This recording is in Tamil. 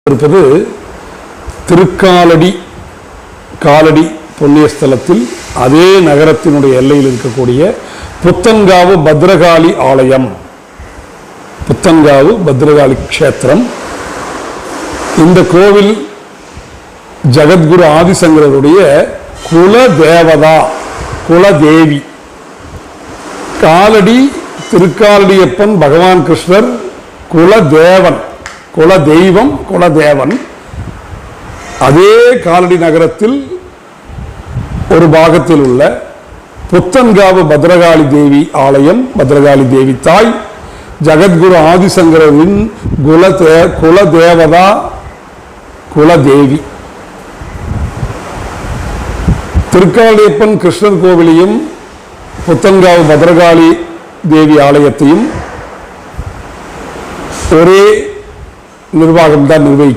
இருப்பது திருக்காலடி காலடி புண்ணிய ஸ்தலத்தில் அதே நகரத்தினுடைய எல்லையில் இருக்கக்கூடிய புத்தன்காவு பத்ரகாளி ஆலயம். புத்தன்காவு பத்ரகாளி க்ஷேத்திரம். இந்த கோவில் ஜகத்குரு ஆதிசங்கரருடைய குல தேவதா, குலதேவி. காலடி திருக்காலடியப்பன் பகவான் கிருஷ்ணர் குலதேவன், குலதெய்வம், குலதேவன். அதே காலடி நகரத்தில் ஒரு பாகத்தில் உள்ள புத்தன்காவு பத்ரகாளி தேவி ஆலயம், பத்ரகாளி தேவி தாய், ஜகத்குரு ஆதிசங்கரின் குலதேவதா, குலதேவி. திருக்காலடியப்பன் கிருஷ்ணர் கோவிலையும் புத்தன்காவு பத்ரகாளி தேவி ஆலயத்தையும் ஒரே நிர்வாகம்தான் நிர்வகிக்கிறது.